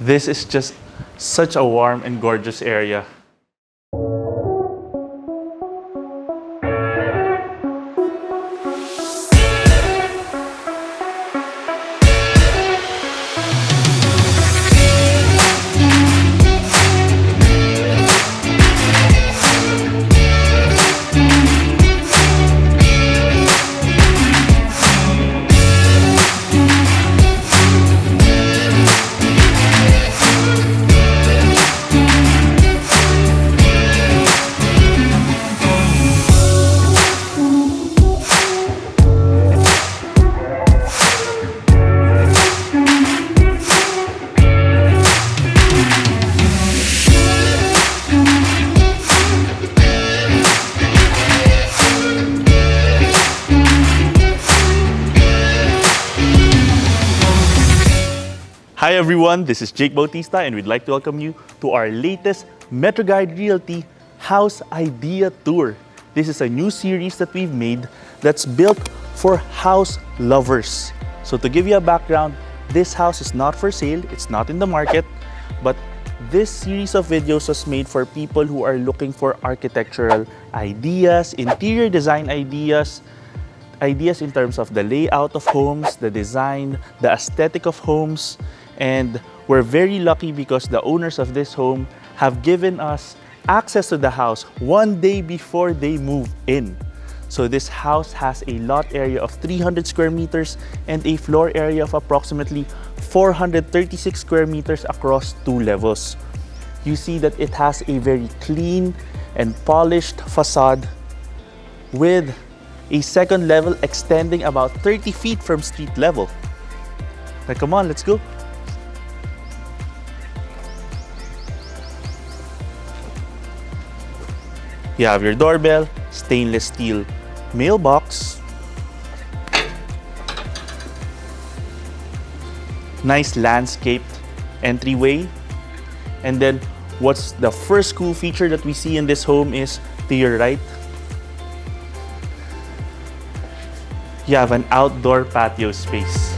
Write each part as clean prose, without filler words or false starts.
This is just such a warm and gorgeous area. Hi everyone, this is Jake Bautista and we'd like to welcome you to our latest MetroGuide Realty House Idea Tour. This is a new series that we've made that's built for house lovers. So to give you a background, this house is not for sale, it's not in the market, but this series of videos was made for people who are looking for architectural ideas, interior design ideas in terms of the layout of homes, the design, the aesthetic of homes. And we're very lucky because the owners of this home have given us access to the house one day before they move in. So this house has a lot area of 300 square meters and a floor area of approximately 436 square meters across 2 levels. You see that it has a very clean and polished facade with a second level extending about 30 feet from street level. Now come on, let's go. You have your doorbell, stainless steel mailbox, nice landscaped entryway, and then what's the first cool feature that we see in this home is to your right, you have an outdoor patio space.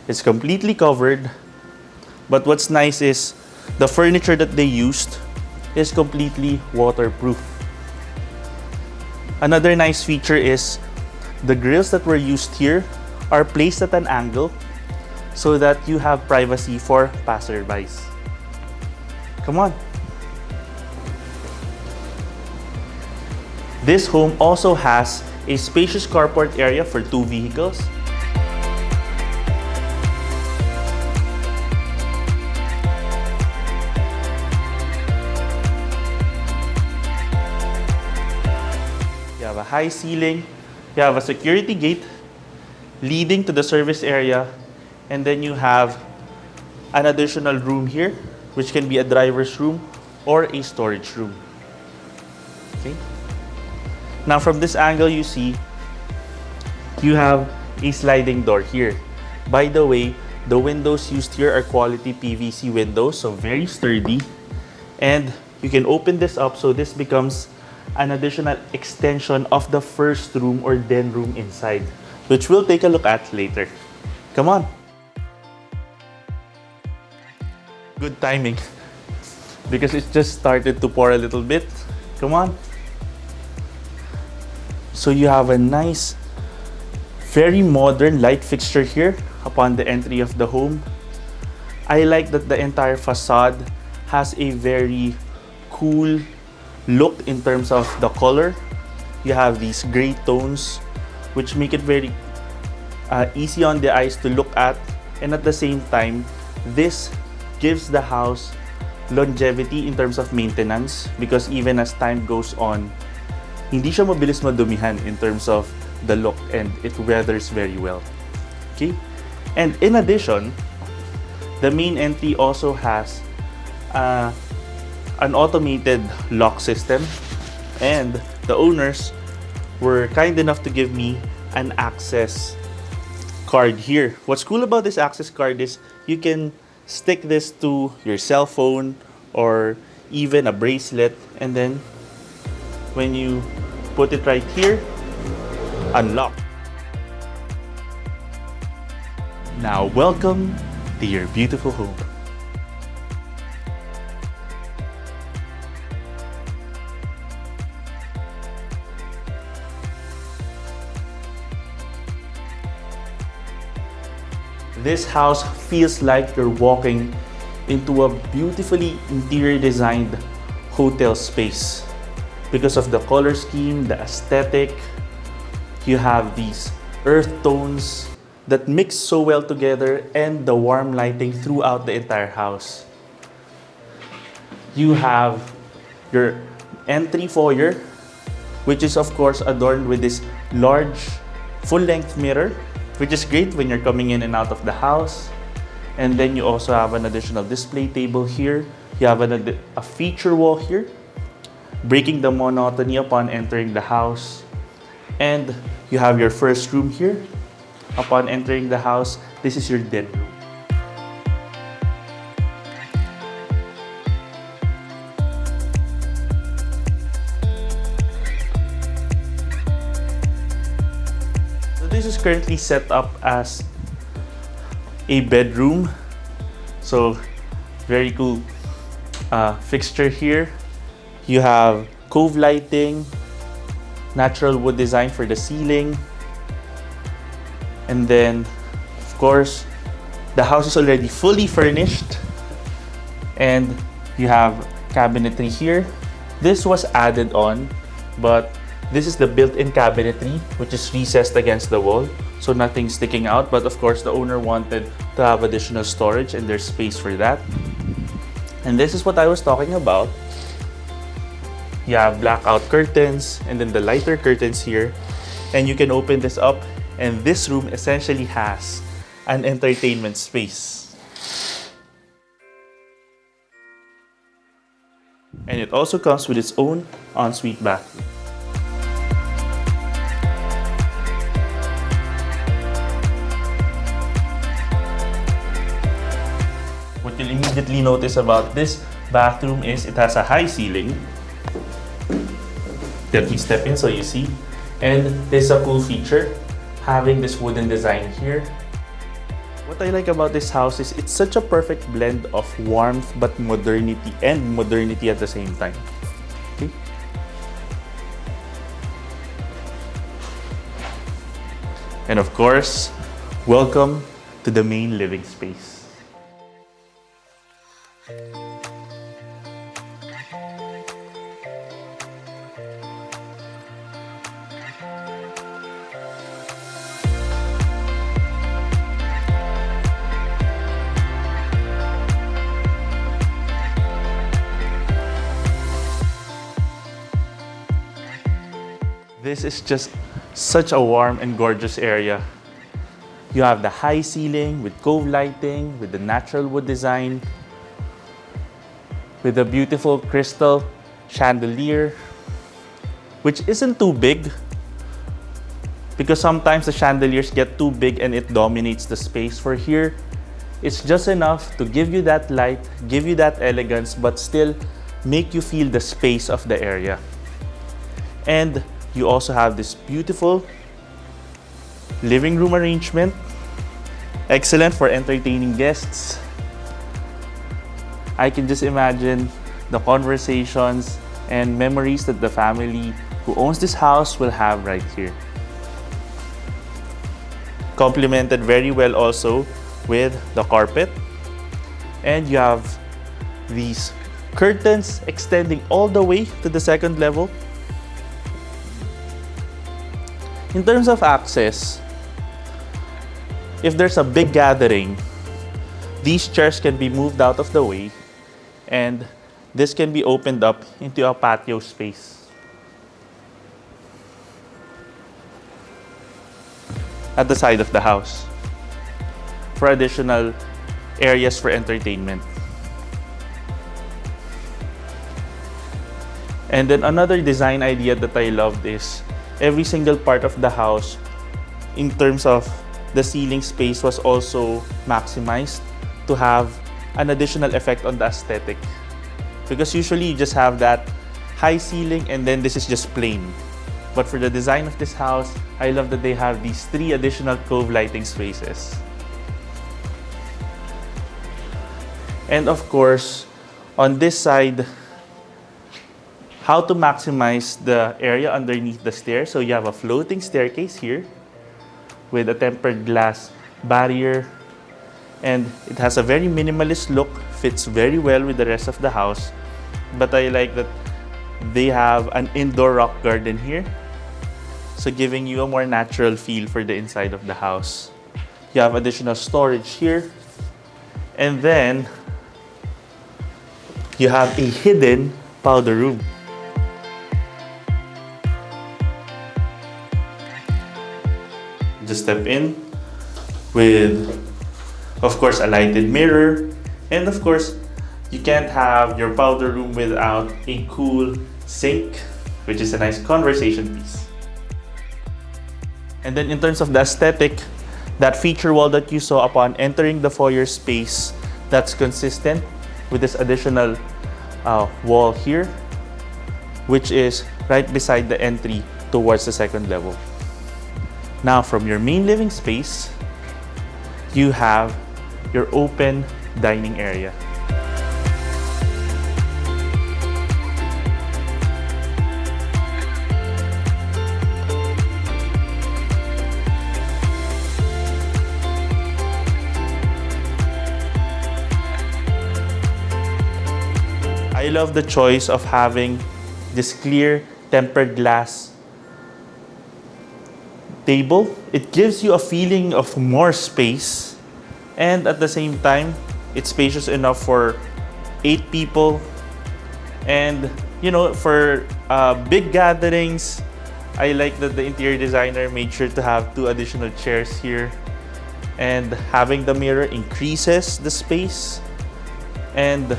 It's completely covered, but what's nice is the furniture that they used is completely waterproof. Another nice feature is the grills that were used here are placed at an angle so that you have privacy for passerbys. Come on. This home also has a spacious carport area for 2 vehicles. You have a high ceiling, you have a security gate leading to the service area, and then you have an additional room here, which can be a driver's room or a storage room. Okay. Now from this angle you see, you have a sliding door here. By the way, the windows used here are quality PVC windows, so very sturdy. And you can open this up so this becomes an additional extension of the first room or den room inside, which we'll take a look at later. Come on. Good timing because it just started to pour a little bit. Come on. So you have a nice, very modern light fixture here upon the entry of the home. I like that the entire facade has a very cool look in terms of the color. You have these gray tones which make it very easy on the eyes to look at, and at the same time this gives the house longevity in terms of maintenance because even as time goes on, hindi siya mabilis madumihan in terms of the look and it weathers very well. Okay? And in addition, the main entry also has an automated lock system, and the owners were kind enough to give me an access card here. What's cool about this access card is you can stick this to your cell phone or even a bracelet, and then when you put it right here, unlocked. Now welcome to your beautiful home. This house feels like you're walking into a beautifully interior designed hotel space. Because of the color scheme, the aesthetic, you have these earth tones that mix so well together and the warm lighting throughout the entire house. You have your entry foyer, which is of course adorned with this large full-length mirror, which is great when you're coming in and out of the house. And then you also have an additional display table here. You have a feature wall here, breaking the monotony upon entering the house. And you have your first room here. Upon entering the house, this is your den room. This is currently set up as a bedroom. So very cool fixture here. You have cove lighting, natural wood design for the ceiling. And then, of course, the house is already fully furnished. And you have cabinetry here. This was added on, but this is the built-in cabinetry, which is recessed against the wall, so nothing's sticking out. But of course, the owner wanted to have additional storage and there's space for that. And this is what I was talking about. You have blackout curtains and then the lighter curtains here. And you can open this up, and this room essentially has an entertainment space. And it also comes with its own ensuite bathroom. What you'll immediately notice about this bathroom is it has a high ceiling. Let me step in so you see. And this is a cool feature, having this wooden design here. What I like about this house is it's such a perfect blend of warmth but modernity, and modernity at the same time. Okay? And of course, welcome to the main living space. This is just such a warm and gorgeous area. You have the high ceiling with cove lighting, with the natural wood design, with a beautiful crystal chandelier, which isn't too big, because sometimes the chandeliers get too big and it dominates the space. For here, it's just enough to give you that light, give you that elegance, but still make you feel the space of the area. And you also have this beautiful living room arrangement, excellent for entertaining guests. I can just imagine the conversations and memories that the family who owns this house will have right here. Complemented very well also with the carpet. And you have these curtains extending all the way to the second level. In terms of access, if there's a big gathering, these chairs can be moved out of the way and this can be opened up into a patio space. At the side of the house for additional areas for entertainment. And then another design idea that I loved is every single part of the house in terms of the ceiling space was also maximized to have an additional effect on the aesthetic. Because usually you just have that high ceiling and then this is just plain. But for the design of this house, I love that they have these 3 additional cove lighting spaces. And of course, on this side, how to maximize the area underneath the stairs. So you have a floating staircase here with a tempered glass barrier, and it has a very minimalist look, fits very well with the rest of the house. But I like that they have an indoor rock garden here, so giving you a more natural feel for the inside of the house. You have additional storage here, and then you have a hidden powder room. Just step in with, of course, a lighted mirror, and of course, you can't have your powder room without a cool sink, which is a nice conversation piece. And then in terms of the aesthetic, that feature wall that you saw upon entering the foyer space, that's consistent with this additional wall here, which is right beside the entry towards the second level. Now, from your main living space, you have your open dining area. I love the choice of having this clear tempered glass table. It gives you a feeling of more space, and at the same time, it's spacious enough for 8 people. And you know, for big gatherings, I like that the interior designer made sure to have 2 additional chairs here, and having the mirror increases the space. And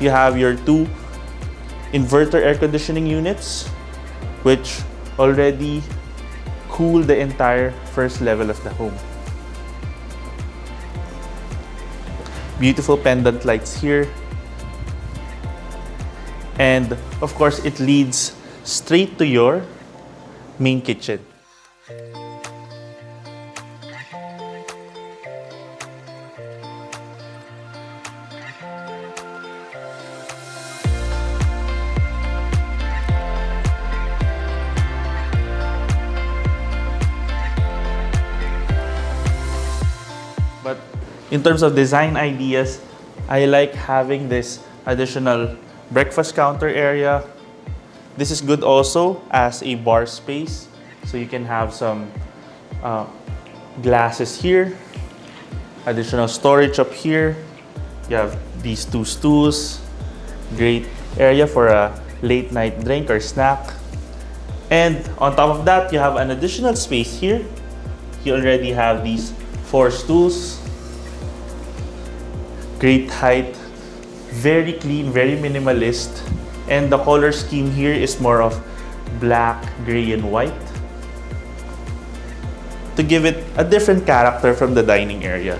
you have your 2 inverter air conditioning units, which already cool the entire first level of the home. Beautiful pendant lights here. And of course, it leads straight to your main kitchen. But in terms of design ideas, I like having this additional breakfast counter area. This is good also as a bar space, so you can have some glasses here, additional storage up here. You have these 2 stools, great area for a late night drink or snack. And on top of that, you have an additional space here. You already have these 4 stools, great height, very clean, very minimalist, and the color scheme here is more of black, gray, and white to give it a different character from the dining area.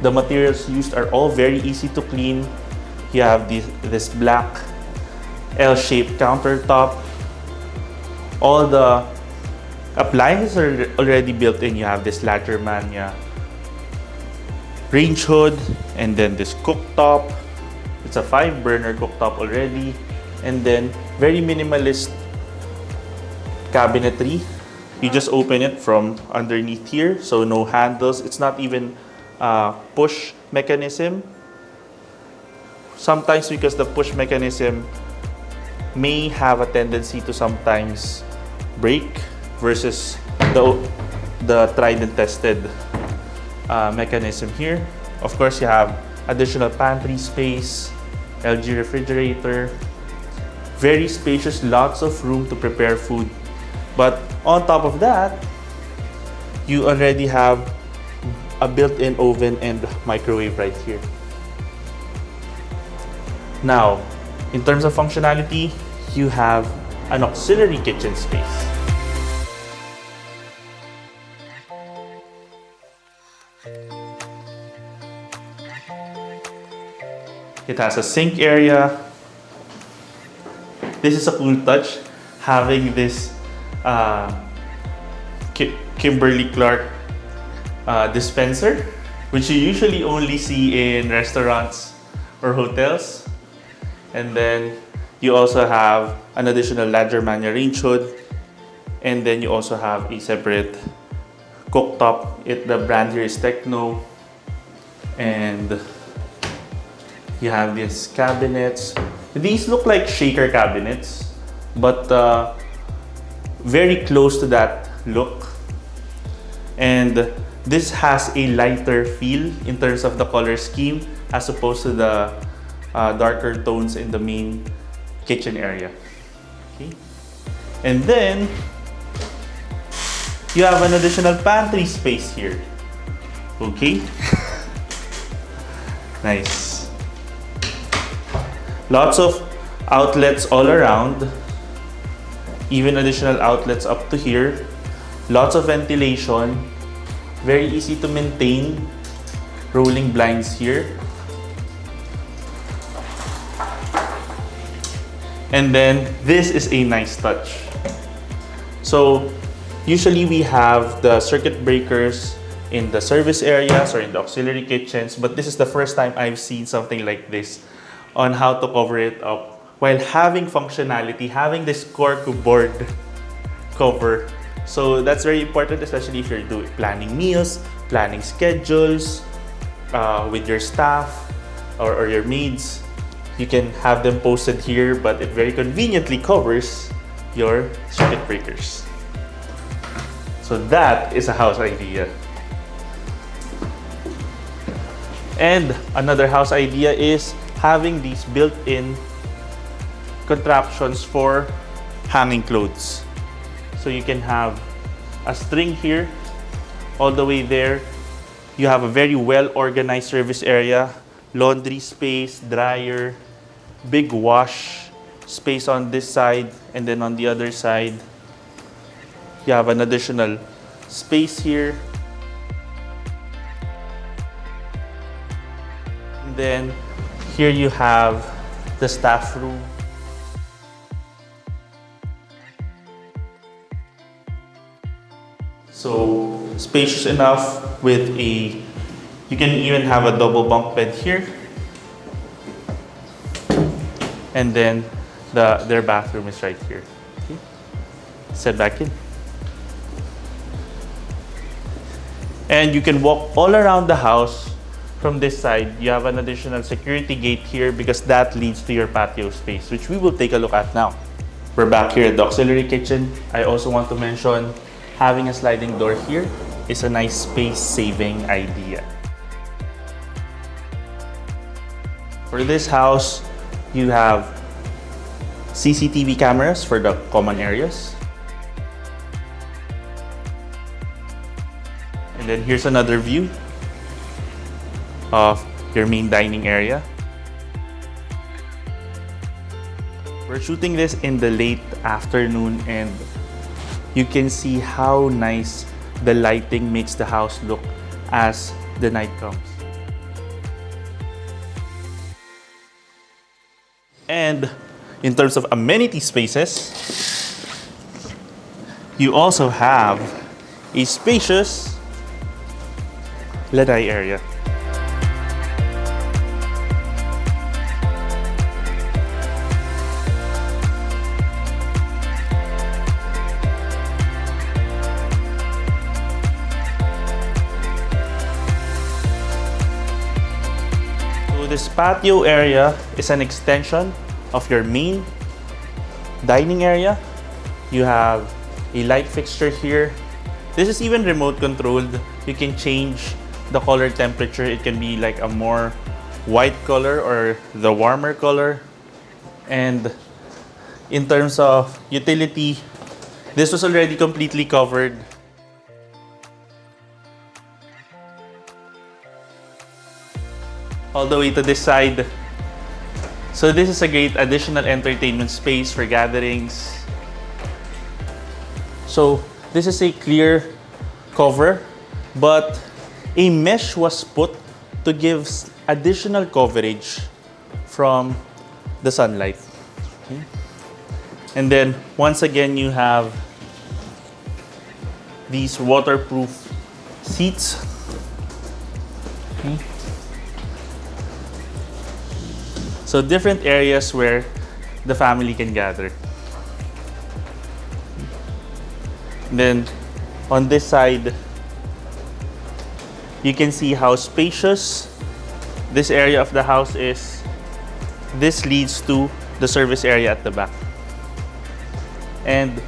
The materials used are all very easy to clean. You have this black L-shaped countertop. All the appliances are already built in. You have this Latchermania range hood, and then this cooktop. It's a 5-burner cooktop already, and then very minimalist cabinetry. You just open it from underneath here, so no handles. It's not even a push mechanism. Sometimes, because the push mechanism may have a tendency to sometimes break versus the tried and tested mechanism here. Of course, you have additional pantry space, LG refrigerator, very spacious, lots of room to prepare food. But on top of that, you already have a built-in oven and microwave right here. Now, in terms of functionality, you have an auxiliary kitchen space. It has a sink area. This is a cool touch, having this Kimberly Clark dispenser, which you usually only see in restaurants or hotels. And then you also have an additional Ladgermania range hood. And then you also have a separate cooktop. The brand here is Techno. And you have these cabinets. These look like shaker cabinets, but very close to that look. And this has a lighter feel in terms of the color scheme as opposed to the darker tones in the main kitchen area. Okay. And then you have an additional pantry space here. Okay. Nice. Lots of outlets all around. Even additional outlets up to here. Lots of ventilation. Very easy to maintain. Rolling blinds here. And then this is a nice touch. So usually we have the circuit breakers in the service areas or in the auxiliary kitchens, but this is the first time I've seen something like this on how to cover it up while having functionality, having this cork board cover. So that's very important, especially if you're planning meals, planning schedules with your staff or your maids. You can have them posted here, but it very conveniently covers your circuit breakers. So that is a house idea. And another house idea is having these built-in contraptions for hanging clothes. So you can have a string here all the way there. You have a very well-organized service area, laundry space, dryer, big wash space on this side, and then on the other side, you have an additional space here. And then here you have the staff room. So spacious enough with you can even have a double bunk bed here. And then their bathroom is right here. Okay. Set back in. And you can walk all around the house from this side. You have an additional security gate here because that leads to your patio space, which we will take a look at now. We're back here at the auxiliary kitchen. I also want to mention having a sliding door here is a nice space-saving idea. For this house, you have CCTV cameras for the common areas. And then here's another view of your main dining area. We're shooting this in the late afternoon and you can see how nice the lighting makes the house look as the night comes. And in terms of amenity spaces, you also have a spacious Lanai area. So this patio area is an extension of your main dining area. You have a light fixture here. This is even remote controlled. You can change the color temperature. It can be like a more white color or the warmer color. And in terms of utility, this was already completely covered. All the way to this side. So this is a great additional entertainment space for gatherings. So this is a clear cover, but a mesh was put to give additional coverage from the sunlight. Okay. And then once again, you have these waterproof seats. Okay. So different areas where the family can gather. And then on this side, you can see how spacious this area of the house is. This leads to the service area at the back. And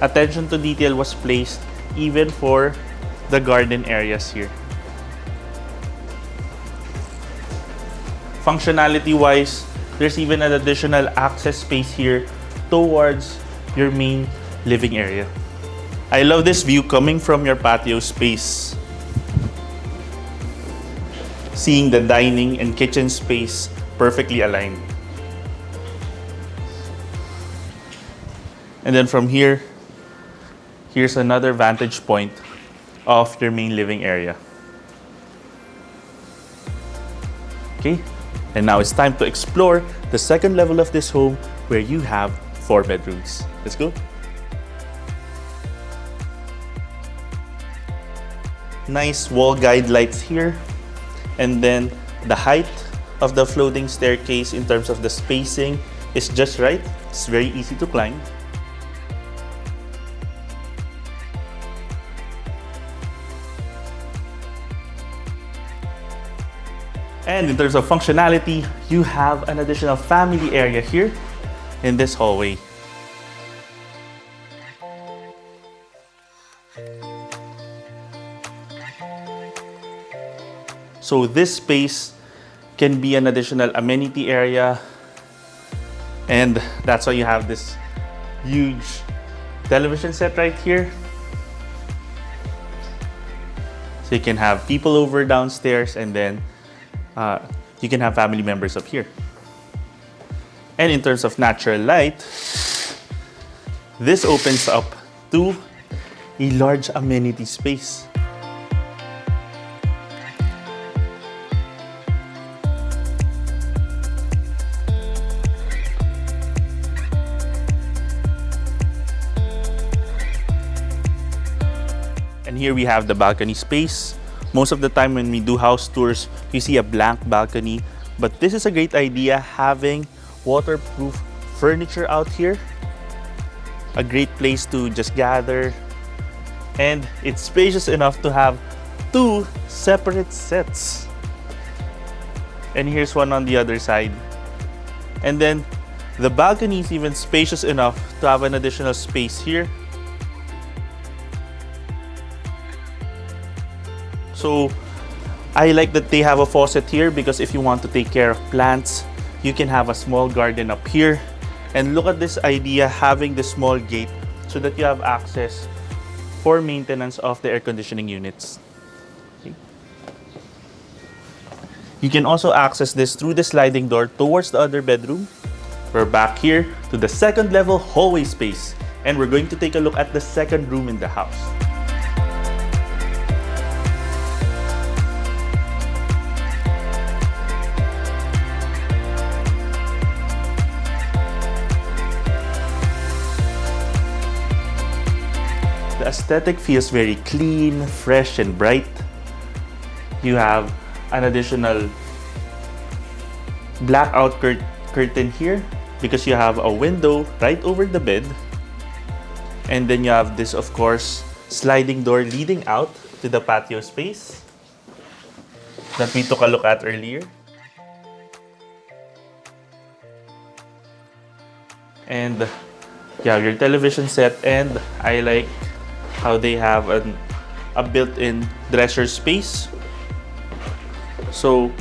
attention to detail was placed even for the garden areas here. Functionality-wise, there's even an additional access space here towards your main living area. I love this view coming from your patio space. Seeing the dining and kitchen space perfectly aligned. And then from here, here's another vantage point of your main living area. Okay, and now it's time to explore the second level of this home where you have 4 bedrooms. Let's go. Nice wall guide lights here. And then the height of the floating staircase in terms of the spacing is just right. It's very easy to climb. And in terms of functionality, you have an additional family area here in this hallway. So this space can be an additional amenity area, and that's why you have this huge television set right here. So you can have people over downstairs, and then you can have family members up here. And in terms of natural light, this opens up to a large amenity space. And here we have the balcony space. Most of the time when we do house tours, you see a blank balcony, but this is a great idea, having waterproof furniture out here. A great place to just gather, and it's spacious enough to have 2 separate sets. And here's one on the other side. And then the balcony is even spacious enough to have an additional space here. So I like that they have a faucet here, because if you want to take care of plants, you can have a small garden up here. And look at this idea, having this small gate so that you have access for maintenance of the air conditioning units. Okay. You can also access this through the sliding door towards the other bedroom. We're back here to the second level hallway space, and we're going to take a look at the second room in the house. The aesthetic feels very clean, fresh, and bright. You have an additional blackout curtain here because you have a window right over the bed. And then you have this, of course, sliding door leading out to the patio space that we took a look at earlier. And you have your television set, and I like how they have a built-in dresser space. So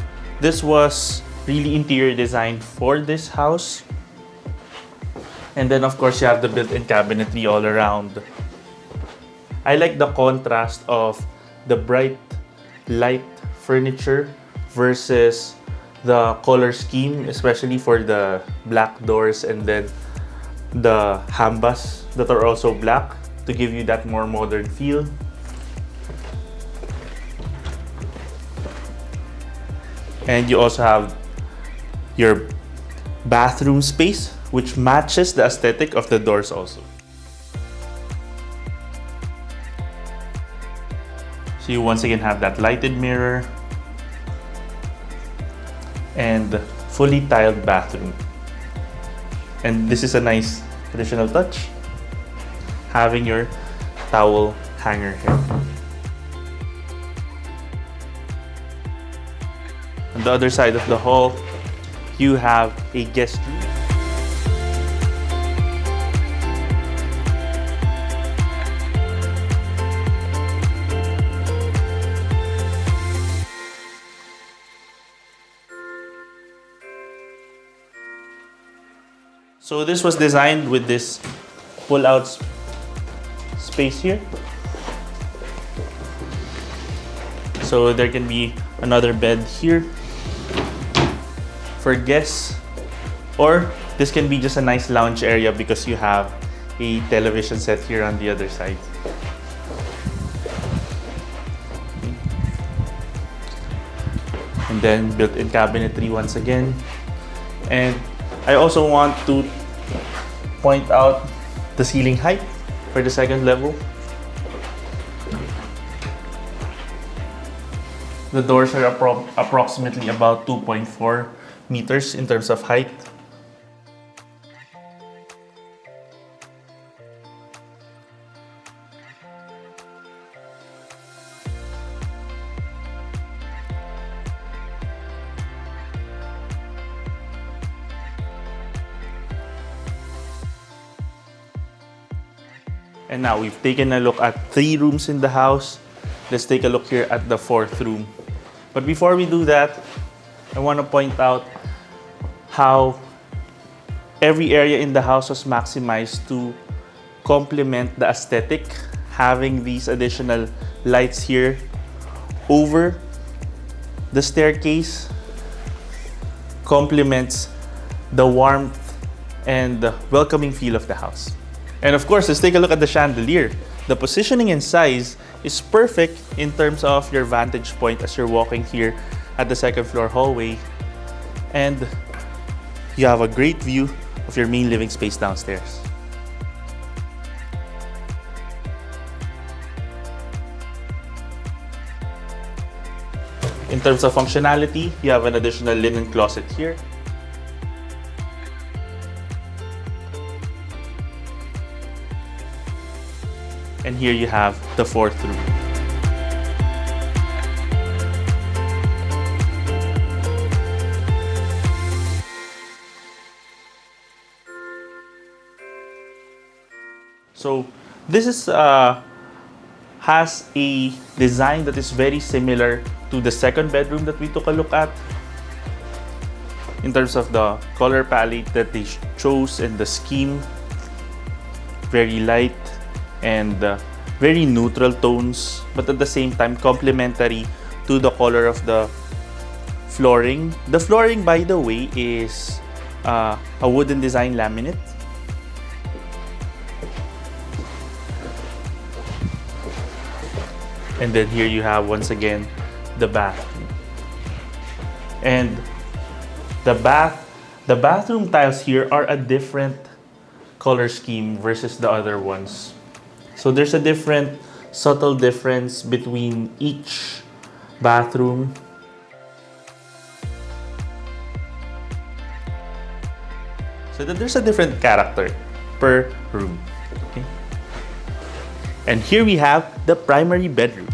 this was really interior design for this house. And then of course you have the built-in cabinetry all around. I like the contrast of the bright light furniture versus the color scheme, especially for the black doors and then the hambas that are also black to give you that more modern feel. And you also have your bathroom space which matches the aesthetic of the doors also. So you once again have that lighted mirror and fully tiled bathroom. And this is a nice additional touch, having your towel hanger here. On the other side of the hall, you have a guest room. So this was designed with this pull-out space here. So there can be another bed here for guests, or this can be just a nice lounge area because you have a television set here on the other side. And then built-in cabinetry once again. And I also want to point out the ceiling height for the second level. The doors are approximately about 2.4 meters in terms of height. And now we've taken a look at 3 rooms in the house. Let's take a look here at the 4th room. But before we do that, I want to point out how every area in the house was maximized to complement the aesthetic. Having these additional lights here over the staircase complements the warmth and the welcoming feel of the house. And of course, let's take a look at the chandelier. The positioning and size is perfect in terms of your vantage point as you're walking here at the 2nd floor hallway. And you have a great view of your main living space downstairs. In terms of functionality, you have an additional linen closet here. And here you have the 4th room. So this is has a design that is very similar to the 2nd bedroom that we took a look at. In terms of the color palette that they chose and the scheme, very light and very neutral tones, but at the same time complementary to the color of the flooring. The flooring, by the way, is a wooden design laminate. And then here you have once again the bathroom. And the bathroom tiles here are a different color scheme versus the other ones. So there's a different subtle difference between each bathroom. So that there's a different character per room. Okay? And here we have the primary bedroom.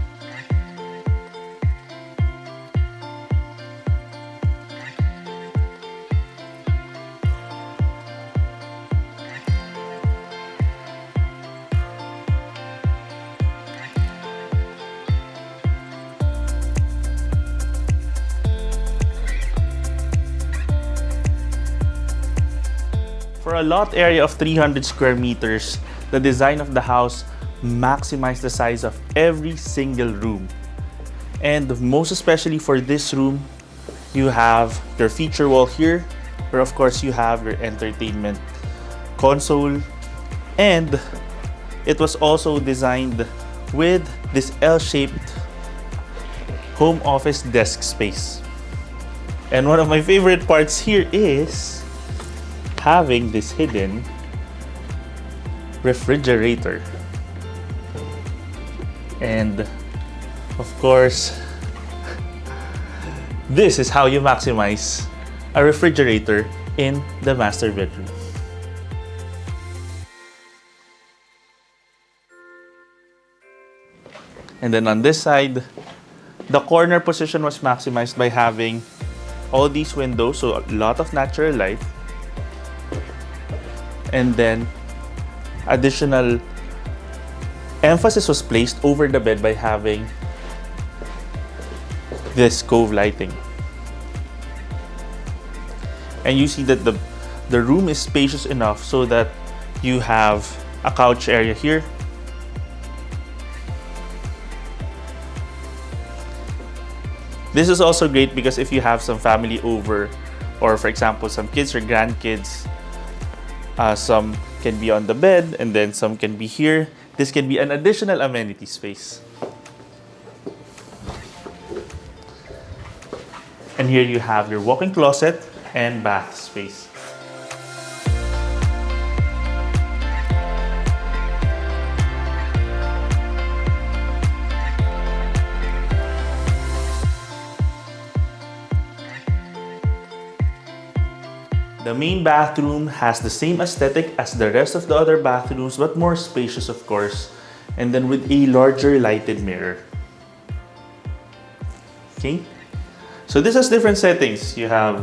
For a lot area of 300 square meters, the design of the house maximized the size of every single room. And most especially for this room, you have your feature wall here, where of course you have your entertainment console. And it was also designed with this L-shaped home office desk space. And one of my favorite parts here is having this hidden refrigerator. And of course, this is how you maximize a refrigerator in the master bedroom. And then on this side, the corner position was maximized by having all these windows, so a lot of natural light. And then additional emphasis was placed over the bed by having this cove lighting. And you see that the room is spacious enough so that you have a couch area here. This is also great because if you have some family over, or for example, some kids or grandkids, some can be on the bed and then some can be here. This can be an additional amenity space. And here you have your walk-in closet and bath space. The main bathroom has the same aesthetic as the rest of the other bathrooms, but more spacious, of course, and then with a larger lighted mirror. Okay, so this has different settings. You have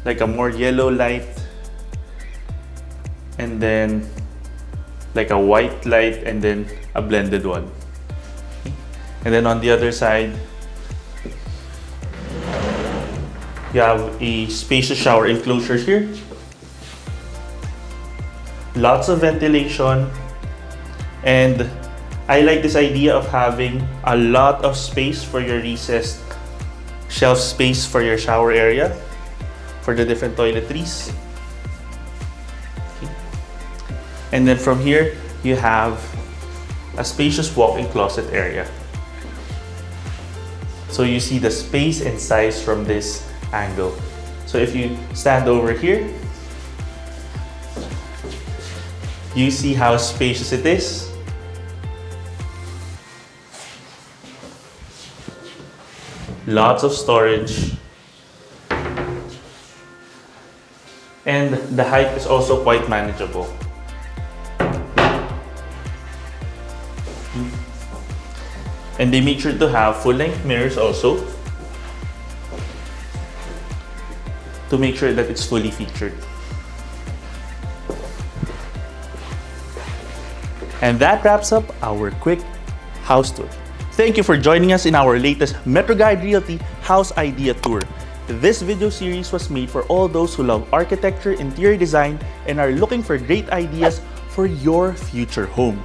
like a more yellow light, and then like a white light, and then a blended one. Okay. And then on the other side, you have a spacious shower enclosure here. Lots of ventilation. And I like this idea of having a lot of space for your recessed shelf space for your shower area, for the different toiletries. Okay. And then from here, you have a spacious walk-in closet area. So you see the space and size from this angle. So if you stand over here, you see how spacious it is. Lots of storage. And the height is also quite manageable. And they make sure to have full-length mirrors also, to make sure that it's fully featured. And that wraps up our quick house tour. Thank you for joining us in our latest MetroGuide Realty House Idea Tour. This video series was made for all those who love architecture, interior design, and are looking for great ideas for your future home.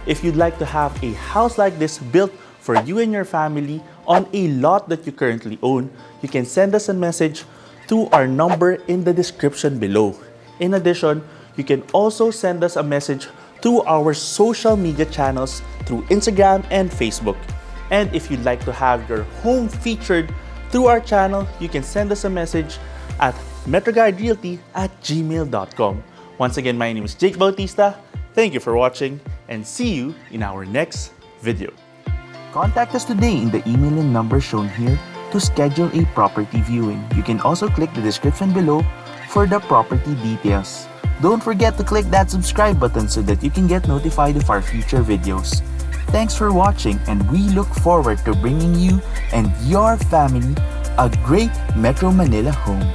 If you'd like to have a house like this built for you and your family on a lot that you currently own, you can send us a message to our number in the description below. In addition, you can also send us a message to our social media channels through Instagram and Facebook. And if you'd like to have your home featured through our channel, you can send us a message at metroguiderealty@gmail.com. Once again, my name is Jake Bautista. Thank you for watching and see you in our next video. Contact us today in the email and number shown here to schedule a property viewing. You can also click the description below for the property details. Don't forget to click that subscribe button so that you can get notified of our future videos. Thanks for watching, and we look forward to bringing you and your family a great Metro Manila home.